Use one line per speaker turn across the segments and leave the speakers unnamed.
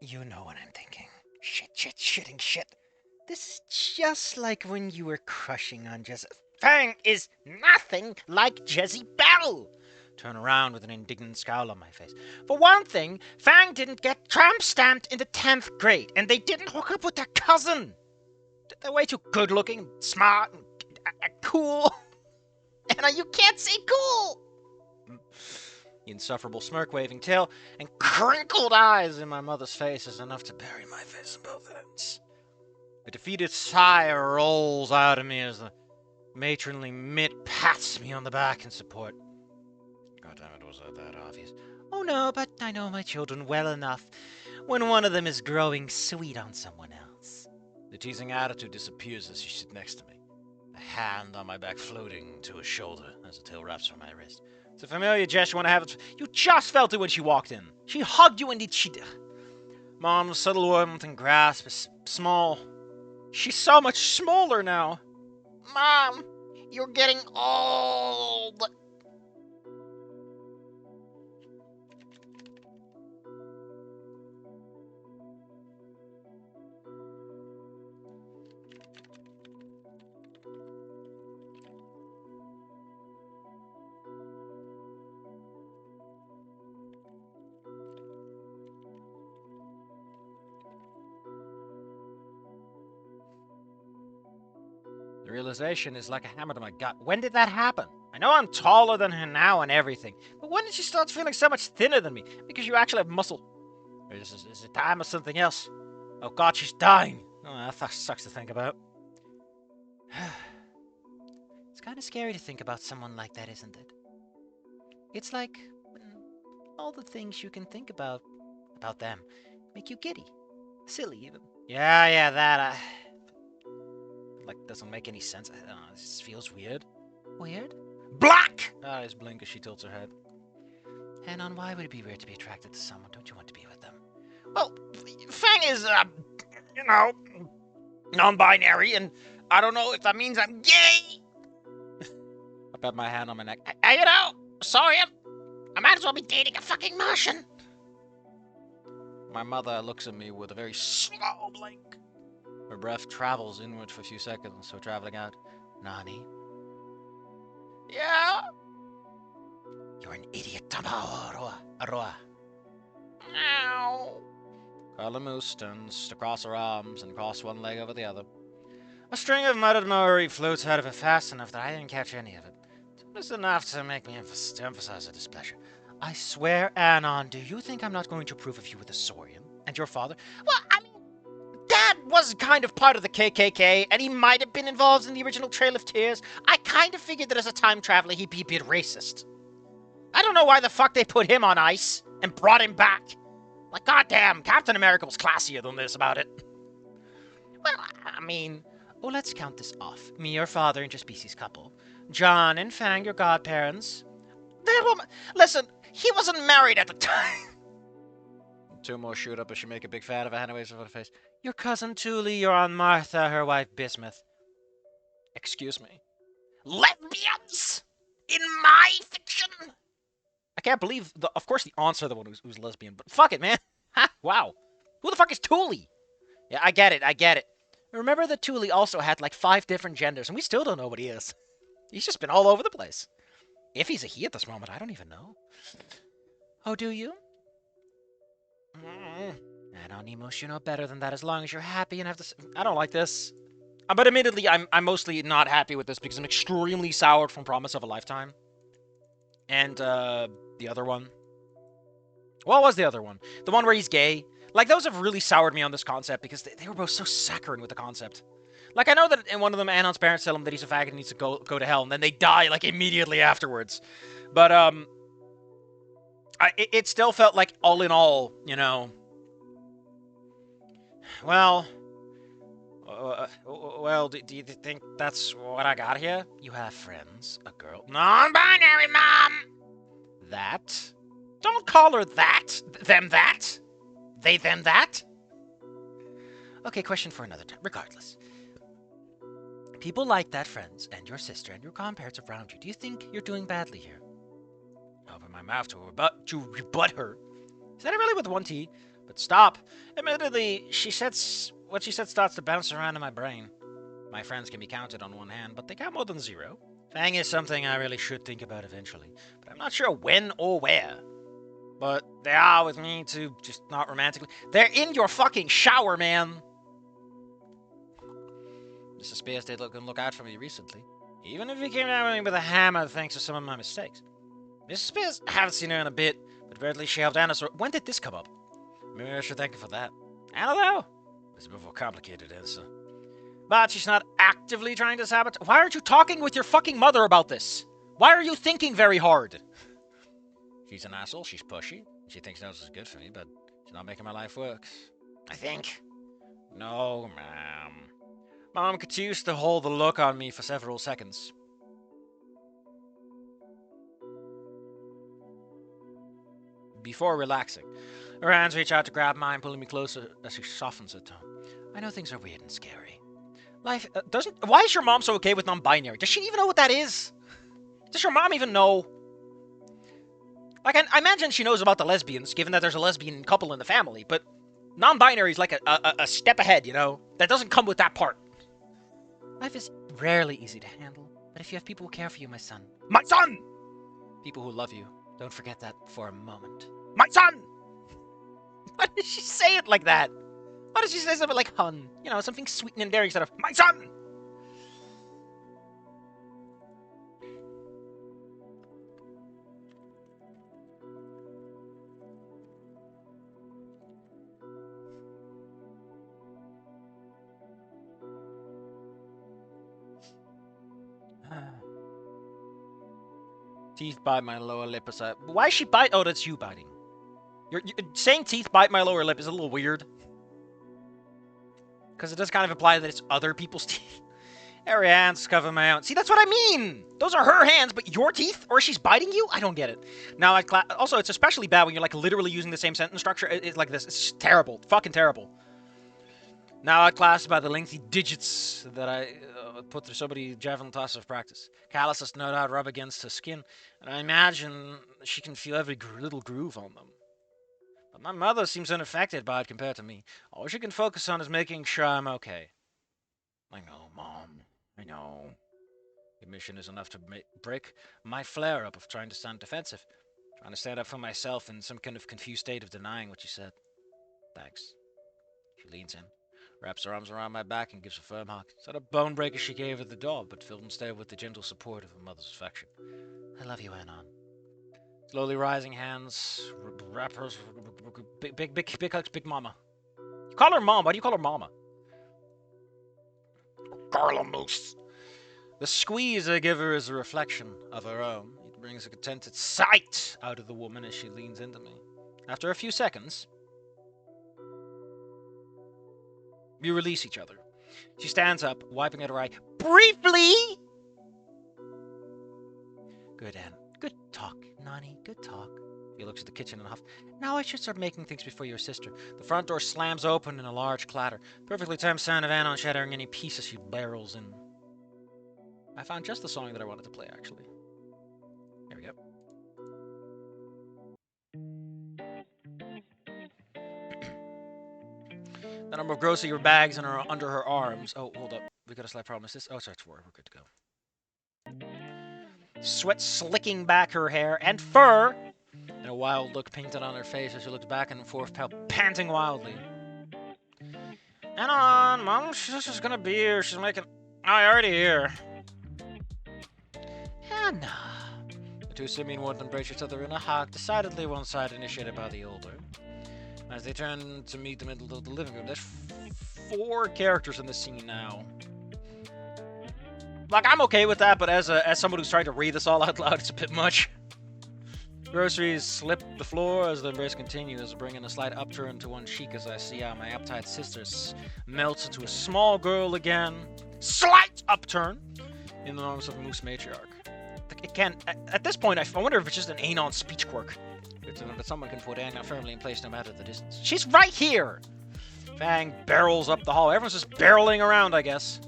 You know what I'm thinking. Shitting shit. This is just like when you were crushing on Jess. Fang is nothing like Jezzy Bell! Turn around with an indignant scowl on my face. For one thing, Fang didn't get tramp stamped in the 10th grade, and they didn't hook up with their cousin. They're way too good looking, smart, and cool. And you can't say cool! The insufferable smirk waving tail and crinkled eyes in my mother's face is enough to bury my face in both ends. A defeated sigh rolls out of me as the matronly mitt pats me on the back in support. God damn it, was that obvious? Oh no, but I know my children well enough when one of them is growing sweet on someone else. The teasing attitude disappears as you sit next to me, a hand on my back floating to a shoulder as the tail wraps around my wrist. It's a familiar gesture when I haven't. You just felt it when she walked in. She hugged you and she. Mom's subtle warmth and grasp is small. She's so much smaller now. Mom, you're getting old. The realization is like a hammer to my gut. When did that happen? I know I'm taller than her now and everything, but when did she start feeling so much thinner than me? Because you actually have muscle. Or is it time or something else? Oh god, she's dying. Oh, that sucks to think about. It's kind of scary to think about someone like that, isn't it? It's like all the things you can think about them make you giddy. Silly, even. Yeah, that. Like, doesn't make any sense. I don't know, this feels weird. Weird? Black! Eyes blink as she tilts her head. Anon, why would it be weird to be attracted to someone? Don't you want to be with them? Well, Fang is, non-binary, and I don't know if that means I'm gay. I pat my hand on my neck. Sorry, I might as well be dating a fucking Martian. My mother looks at me with a very slow blink. Her breath travels inward for a few seconds, so traveling out. Nani? Yeah? You're an idiot, Aroa. Ow. O Mous turns to cross her arms and cross one leg over the other. A string of muttered Maori floats out of it fast enough that I didn't catch any of it. Just enough to make me emphasize her displeasure. I swear, Anon, do you think I'm not going to approve of you with a Saurian? And your father? Well, I mean, Dad was kind of part of the KKK, and he might have been involved in the original Trail of Tears. I kind of figured that as a time traveler, he'd be a bit racist. I don't know why the fuck they put him on ice and brought him back. Like, goddamn, Captain America was classier than this about it. Well, I mean, let's count this off. Me, your father, interspecies couple. John and Fang, your godparents. That woman, listen, he wasn't married at the time. Two more shoot up as she make a big fat of a hand away from her face. Your cousin Thule, your Aunt Martha, her wife Bismuth. Excuse me. Lesbians? In my fiction? I can't believe, of course the aunts are the one who's lesbian, but fuck it, man. Ha, wow. Who the fuck is Thule? Yeah, I get it. Remember that Thule also had like 5 different genders, and we still don't know what he is. He's just been all over the place. If he's a he at this moment, I don't even know. Oh, do you? Anonymous, you know better than that as long as you're happy and have this. I don't like this. But admittedly, I'm mostly not happy with this because I'm extremely soured from Promise of a Lifetime. And, the other one. What was the other one? The one where he's gay. Like, those have really soured me on this concept because they were both so saccharine with the concept. Like, I know that in one of them, Anon's parents tell him that he's a faggot and needs to go to hell, and then they die, like, immediately afterwards. But, it still felt like, all in all, you know. Well, do you think that's what I got here? You have friends, a girl. Non-binary, Mom! That? Don't call her that. Them that. They them that. Okay, question for another time. Regardless. People like that, friends, and your sister, and your grandparents around you. Do you think you're doing badly here? Open my mouth to rebut her. Is that really with one T? But stop. Admittedly, what she said starts to bounce around in my brain. My friends can be counted on one hand, but they count more than 0. Fang is something I really should think about eventually, but I'm not sure when or where. But they are with me too, just not romantically. They're in your fucking shower, man! Mr. Spears did look out for me recently. Even if he came down with me with a hammer thanks to some of my mistakes. Mrs. Spears, I haven't seen her in a bit, but apparently she helped Anna, so when did this come up? Maybe I should thank her for that. I don't know. It's a bit more complicated answer. But she's not actively trying to sabotage. Why aren't you talking with your fucking mother about this? Why are you thinking very hard? She's an asshole, she's pushy. She thinks knows is good for me, but she's not making my life work. I think. No, ma'am. Mom continues to hold the look on me for several seconds. Before relaxing, her hands reach out to grab mine, pulling me closer as she softens her tone. I know things are weird and scary. Life doesn't. Why is your mom so okay with non-binary? Does she even know what that is? Does your mom even know? Like, I imagine she knows about the lesbians, given that there's a lesbian couple in the family, but non-binary is like a step ahead, you know? That doesn't come with that part. Life is rarely easy to handle, but if you have people who care for you, my son. My son! People who love you. Don't forget that for a moment. My son! Why did she say it like that? Why does she say something like hun? You know, something sweet and endearing instead of my son! Teeth bite my lower lip aside. Why is she bite? Oh, that's you biting. You're saying teeth bite my lower lip is a little weird. Because it does kind of imply that it's other people's teeth. Her hands cover my own. See, that's what I mean! Those are her hands, but your teeth? Or she's biting you? I don't get it. Now, also, it's especially bad when you're, like, literally using the same sentence structure. It's like this. It's terrible. Fucking terrible. Now outclassed by the lengthy digits that I put through so many javelin tosses of practice. Calluses no doubt rub against her skin, and I imagine she can feel every little groove on them. But my mother seems unaffected by it compared to me. All she can focus on is making sure I'm okay. I know, Mom. I know. Your mission is enough to break my flare-up of trying to sound defensive. Trying to stand up for myself in some kind of confused state of denying what you said. Thanks. She leans in, wraps her arms around my back, and gives a firm hug. It's not a bone breaker she gave at the door, but filled instead with the gentle support of a mother's affection. I love you, Anon. Slowly rising hands, wrap her, big hugs, big mama. You call her mom. Why do you call her mama? O Mous. The squeeze I give her is a reflection of her own. It brings a contented sight out of the woman as she leans into me. After a few seconds, we release each other. She stands up, wiping at her eye. Briefly! Good, Anne. Good talk, Nani. Good talk. He looks at the kitchen and huff. Now I should start making things before your sister. The front door slams open in a large clatter. Perfectly timed sound of Anon shattering any piece as she barrels in. I found just the song that I wanted to play, actually. Here we go. The number of grocery bags under her arms. Oh, hold up. We got a slight problem. Is this? Oh, sorry, it's 4. We're good to go. Sweat slicking back her hair and fur. And a wild look painted on her face as she looks back and forth, panting wildly. Anon, Mom, she's just gonna be here. She's making... Oh, I already here. Anna. The two simian would embrace each other in a hug, decidedly one side initiated by the older. As they turn to meet the middle of the living room, there's 4 characters in this scene now. Like, I'm okay with that, but as someone who's trying to read this all out loud, it's a bit much. Groceries slip the floor as the embrace continues, bringing a slight upturn to one cheek as I see how my uptight sister melts into a small girl again. Slight upturn in the arms of Mous matriarch. It can, at this point, I wonder if it's just an Anon speech quirk. But someone can put Anon firmly in place no matter the distance. She's right here! Fang barrels up the hall. Everyone's just barreling around, I guess.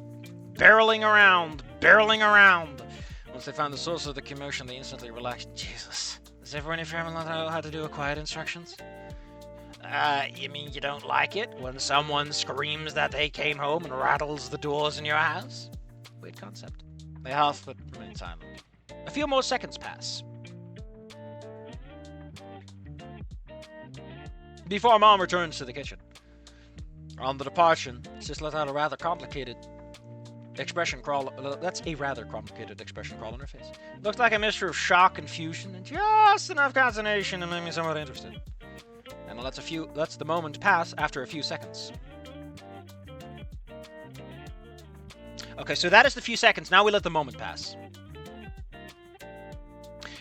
Barreling around. Once they found the source of the commotion, they instantly relaxed. Jesus. Does everyone in your family know how to do a quiet instructions? You mean you don't like it when someone screams that they came home and rattles the doors in your house? Weird concept. They huff but remain silent. A few more seconds pass. Before Mom returns to the kitchen. On the departure, sis let out a rather complicated expression crawl. That's a rather complicated expression crawl on her face. Looked like a mixture of shock, confusion, and just enough consternation to make me somewhat interested. And lets the moment pass after a few seconds. Okay, so that is the few seconds. Now we let the moment pass.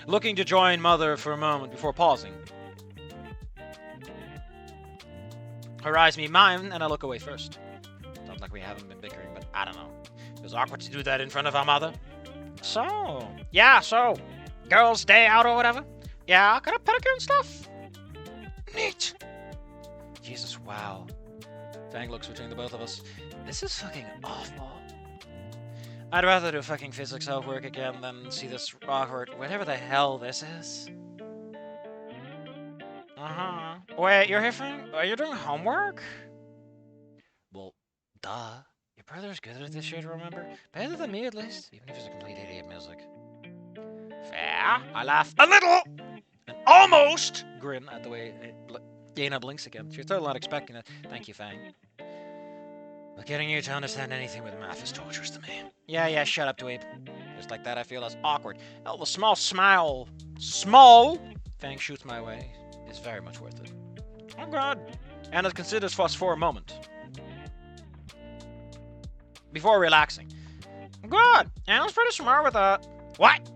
Looking to join Mother for a moment before pausing. Her eyes meet mine, and I look away first. Sounds like we haven't been bickering, but I don't know. It was awkward to do that in front of our mother. So, girls' day out or whatever? Yeah, got a pedicure and stuff. Neat. Jesus, wow. Fang looks between the both of us. This is fucking awful. I'd rather do fucking physics homework again than see this awkward, whatever the hell this is. Uh-huh. Wait, you're here are you doing homework? Well, duh. Your brother's good at this shit, remember? Better than me, at least. Even if he's a complete idiot music. Fair. I laugh a little! And almost grin at the way Dana blinks again. She's totally not expecting it. Thank you, Fang. But getting you to understand anything with math is torturous to me. Yeah, shut up, dweeb. Just like that, I feel less awkward. Hell, the small Fang shoots my way is very much worth it. Oh god. Anna considers us for a moment. Before relaxing. Good. Anna's pretty smart with that. What?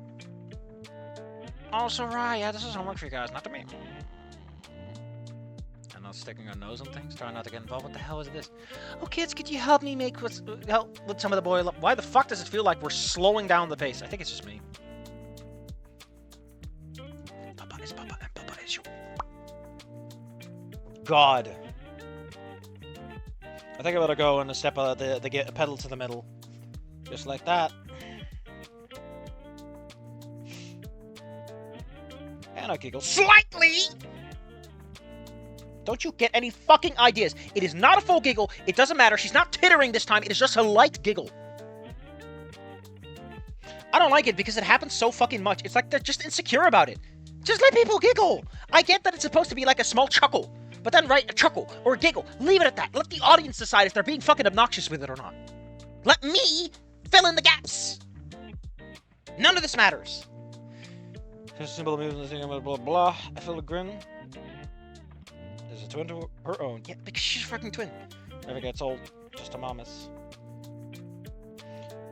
Also, right. Yeah, this is homework for you guys, not to me. Anna's sticking her nose on things, trying not to get involved. What the hell is this? Oh, kids, could you help me help with some of the boil up? Why the fuck does it feel like we're slowing down the pace? I think it's just me. Papa is Papa and Papa is you. God. I think I better go and step the pedal to the middle. Just like that. And I giggle slightly! Don't you get any fucking ideas? It is not a full giggle. It doesn't matter. She's not tittering this time. It is just a light giggle. I don't like it because it happens so fucking much. It's like they're just insecure about it. Just let people giggle. I get that it's supposed to be like a small chuckle. But then write a chuckle or a giggle. Leave it at that. Let the audience decide if they're being fucking obnoxious with it or not. Let me fill in the gaps. None of this matters. Just simple movement, blah, blah, blah. I feel a grin. There's a twin to her own. Yeah, because she's a fucking twin. Never gets old. Just a mamas.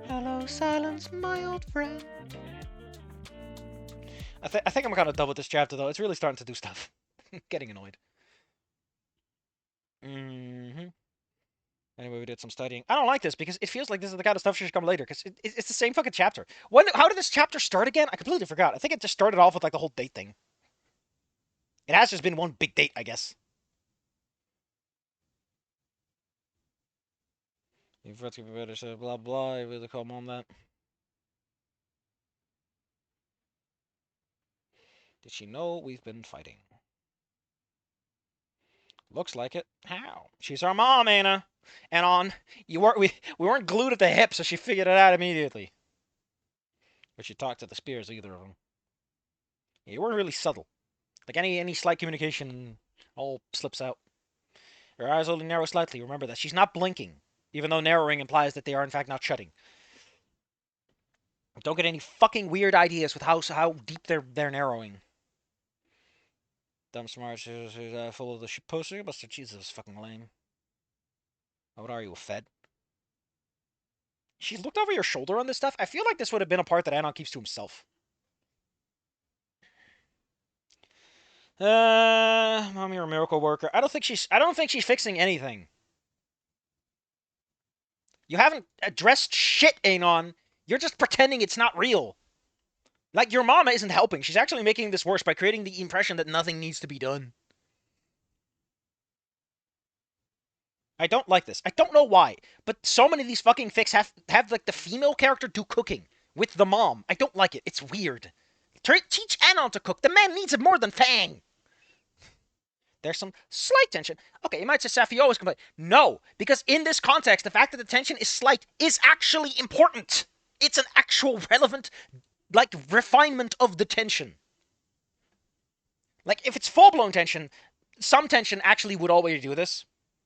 Hello, silence, my old friend. I think I'm kind of done with this chapter, though. It's really starting to do stuff. Getting annoyed. Anyway, we did some studying. I don't like this because it feels like this is the kind of stuff should come later because it's the same fucking chapter. How did this chapter start again? I completely forgot. I think it just started off with like the whole date thing. It has just been one big date, I guess. You've got to be better, so blah blah. I really call Mom that. Did she know we've been fighting? Looks like it. How? She's our mom, Anna. Anon, we weren't glued at the hip, so she figured it out immediately. But she talked to the Spears, either of them. Yeah, you weren't really subtle. Like any slight communication all slips out. Her eyes only narrow slightly. Remember that. She's not blinking, even though narrowing implies that they are in fact not shutting. Don't get any fucking weird ideas with how deep they're narrowing. Dumb smart, she's full of the shit poster, but Jesus, fucking lame. What are you, a Fed? She looked over your shoulder on this stuff. I feel like this would have been a part that Anon keeps to himself. Mommy, you're a miracle worker. I don't think she's fixing anything. You haven't addressed shit, Anon. You're just pretending it's not real. Like, your mama isn't helping. She's actually making this worse by creating the impression that nothing needs to be done. I don't like this. I don't know why, but so many of these fucking fics have like the female character do cooking with the mom. I don't like it. It's weird. Teach Anon to cook. The man needs it more than Fang. There's some slight tension. Okay, you might say, Seth, you always complain. No, because in this context, the fact that the tension is slight is actually important. It's an actual relevant, like, refinement of the tension. Like, if it's full-blown tension, some tension actually would always do this,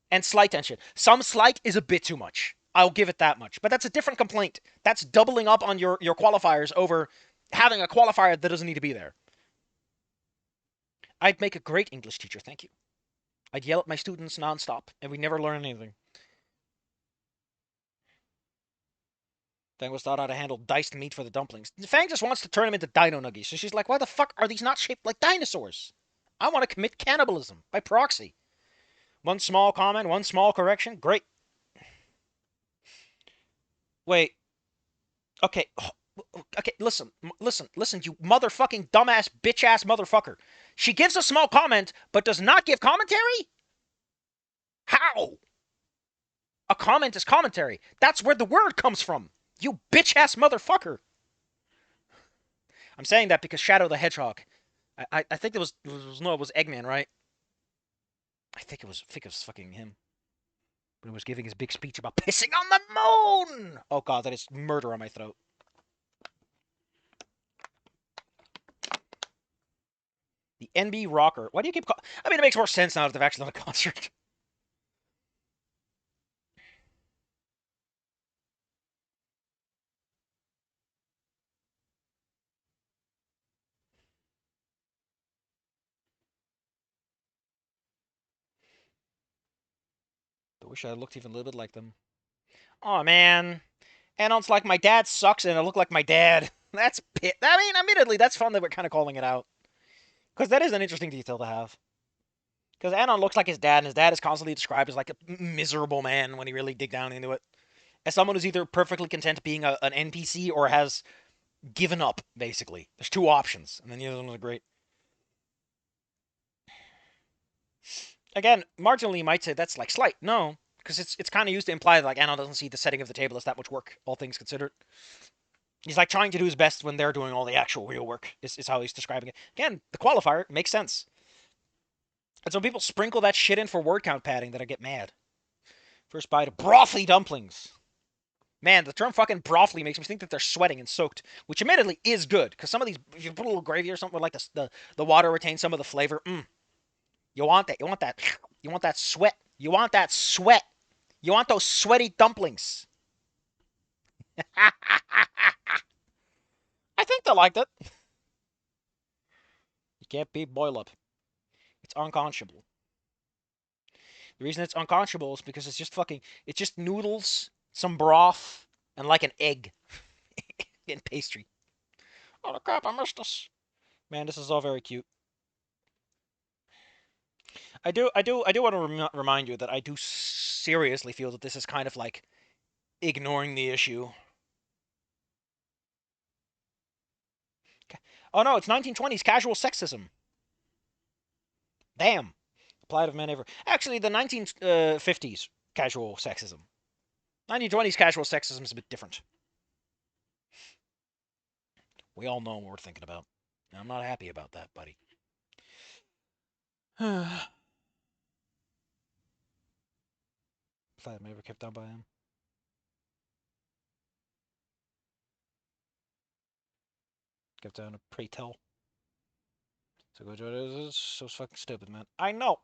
and slight tension. Some slight is a bit too much. I'll give it that much. But that's a different complaint. That's doubling up on your qualifiers over having a qualifier that doesn't need to be there. I'd make a great English teacher, thank you. I'd yell at my students nonstop, and we'd never learn anything. Fang was taught how to handle diced meat for the dumplings. Fang just wants to turn them into dino nuggies, so she's like, why the fuck are these not shaped like dinosaurs? I want to commit cannibalism by proxy. One small comment, one small correction, great. Wait. Okay. Okay, listen, you motherfucking dumbass, bitch-ass motherfucker. She gives a small comment, but does not give commentary? How? A comment is commentary. That's where the word comes from. You bitch-ass motherfucker. I'm saying that because Shadow the Hedgehog. I think it was Eggman, right? I think it was fucking him. When he was giving his big speech about pissing on the moon! Oh god, that is murder on my throat. The NB Rocker. Why do you keep I mean, it makes more sense now that they've actually done a concert. I wish I had looked even a little bit like them. Oh man. Anon's like, my dad sucks and I look like my dad. That's pit. I mean, admittedly, that's fun that we're kind of calling it out. Because that is an interesting detail to have. Because Anon looks like his dad, and his dad is constantly described as like a miserable man when you really dig down into it. As someone who's either perfectly content being an NPC or has given up, basically. There's two options, and then the other one was great. Again, marginally you might say that's like slight. No, because it's kind of used to imply that like Anon doesn't see the setting of the table as that much work, all things considered. He's like trying to do his best when they're doing all the actual real work, is how he's describing it. Again, the qualifier makes sense. And so people sprinkle that shit in for word count padding that I get mad. First bite of brothy dumplings. Man, the term fucking brothly makes me think that they're sweating and soaked, which admittedly is good, because some of these, if you put a little gravy or something, like the water retains some of the flavor. You want that. You want that. You want that sweat. You want that sweat. You want those sweaty dumplings. I think they liked it. You can't beat boil up. It's unconscionable. The reason it's unconscionable is because it's just noodles, some broth, and like an egg and pastry. Oh, the crap, I missed this. Man, this is all very cute. I do want to remind you that I do seriously feel that this is kind of like ignoring the issue. Oh no, it's 1920s casual sexism. Damn. Applied of men ever. Actually, the 1950s casual sexism. 1920s casual sexism is a bit different. We all know what we're thinking about. I'm not happy about that, buddy. Applied of men ever kept down by him. Kept down to pray tell. So go to this. So fucking stupid, man. I know.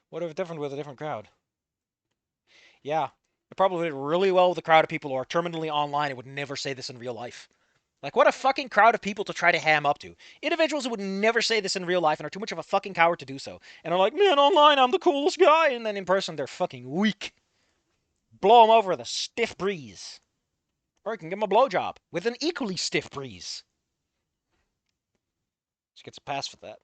What if it's different with a different crowd? Yeah. It probably did really well with a crowd of people who are terminally online and would never say this in real life. Like, what a fucking crowd of people to try to ham up to. Individuals who would never say this in real life and are too much of a fucking coward to do so. And are like, man, online, I'm the coolest guy. And then in person, they're fucking weak. Blow them over with a stiff breeze. Or you can give them a blowjob with an equally stiff breeze. She gets a pass for that.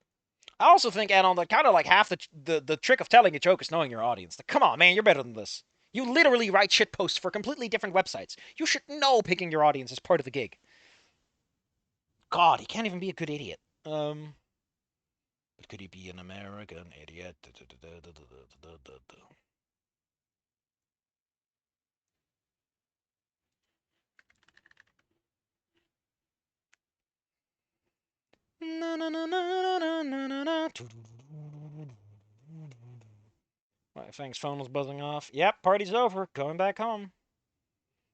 I also think, Anon, that kind of like half the trick of telling a joke is knowing your audience. Like, come on, man, you're better than this. You literally write shit posts for completely different websites. You should know picking your audience as part of the gig. God, he can't even be a good idiot. But could he be an American idiot? Fang's phone was buzzing off. Yep, party's over. Going back home.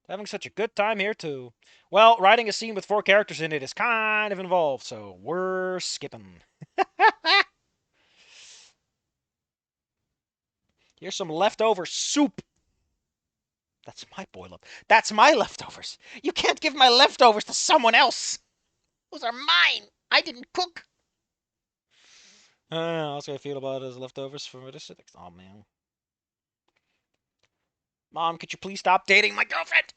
Having such a good time here, too. Well, writing a scene with 4 characters in it is kind of involved, so we're skipping. Here's some leftover soup. That's my boil up. That's my leftovers. You can't give my leftovers to someone else. Those are mine. I didn't cook. I don't know. That's how I feel about his leftovers from this. Oh, man. Mom, could you please stop dating my girlfriend?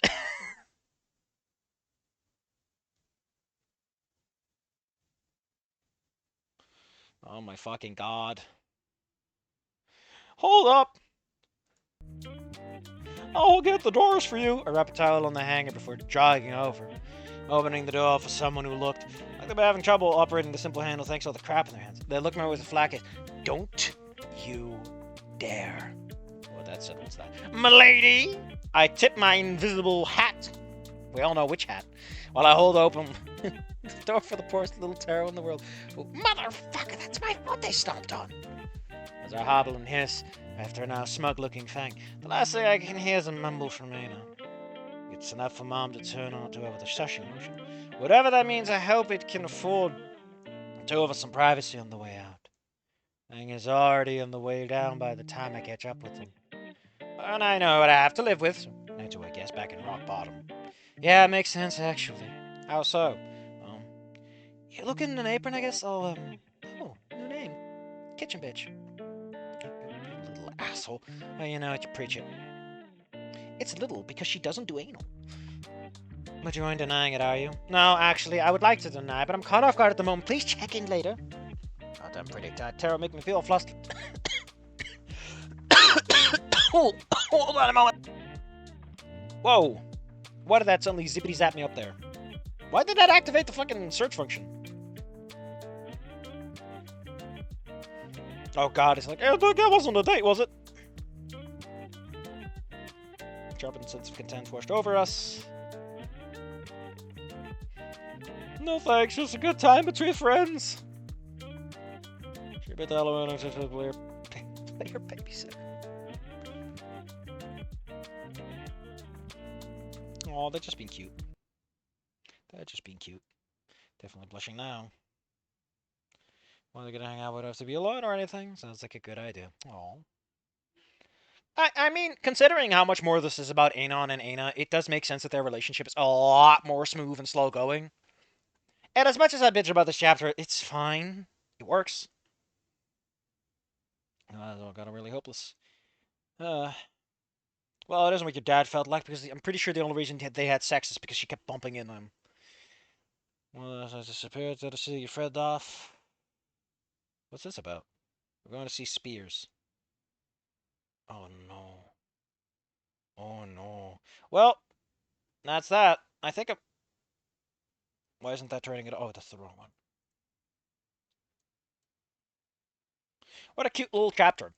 Oh, my fucking God. Hold up. I'll get the doors for you. I wrap a towel on the hanger before jogging over, opening the door for someone who looked like they've been having trouble operating the simple handle thanks to all the crap in their hands. They look at me with a flat face. Don't you dare. Well, that settles that. M'lady! I tip my invisible hat. We all know which hat. While I hold open the door for the poorest little tarot in the world. Oh, motherfucker, that's my foot they stomped on. As I hobble and hiss after a now smug-looking Fang, the last thing I can hear is a mumble from Anon. It's enough for Mom to turn on to her with a shushing motion. Whatever that means, I hope it can afford to offer some privacy on the way out. Fang is already on the way down by the time I catch up with him. And I know what I have to live with, so I need to, I guess, back in rock bottom. Yeah, it makes sense, actually. How so? You look in an apron, I guess? Oh, new name. Kitchen bitch. You little asshole. Well, you know what, you preach it. It's little because she doesn't do anal. But you aren't denying it, are you? No, actually, I would like to deny, but I'm caught off guard at the moment. Please check in later. Goddamn pretty tight tarot make me feel flustered. Hold on a moment. Whoa. Why did that suddenly zippity zap me up there? Why did that activate the fucking search function? Oh god, it's like, that wasn't a date, was it? Sharpened sense of content washed over us. No thanks, just a good time between friends. Sure bet the Halloween is just a player babysitter. Aw, they're just being cute. They're just being cute. Definitely blushing now. When they're gonna hang out, would have to be alone or anything? Sounds like a good idea. Aw. I mean, considering how much more this is about Anon and Ana, it does make sense that their relationship is a lot more smooth and slow going. And as much as I bitch about this chapter, it's fine. It works. It got really hopeless. Well, it isn't what your dad felt like, because I'm pretty sure the only reason they had sex is because she kept bumping into him. Well, as I disappeared to the city, you fled off. What's this about? We're going to see Spears. Oh, no. Oh, no. Well, that's that. I think I'm... Why isn't that turning it? Oh, that's the wrong one. What a cute little chapter.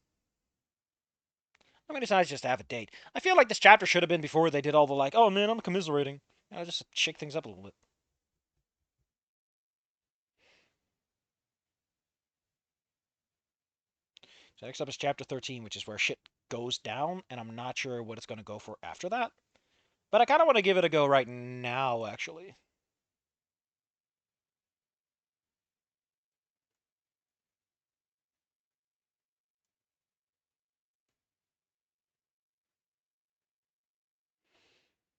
I mean, it's nice just to have a date. I feel like this chapter should have been before they did all the like, oh man, I'm commiserating. Just to shake things up a little bit. So next up is chapter 13, which is where shit goes down, and I'm not sure what it's going to go for after that. But I kind of want to give it a go right now, actually.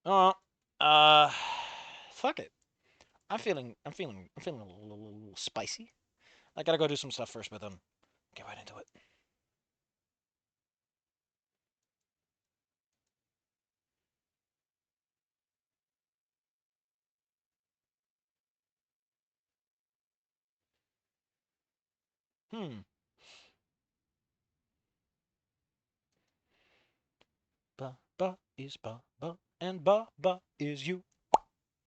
Oh, fuck it. I'm feeling a little spicy. I gotta go do some stuff first, but then get right into it. Hmm. Ba is Baba, and Baba is you.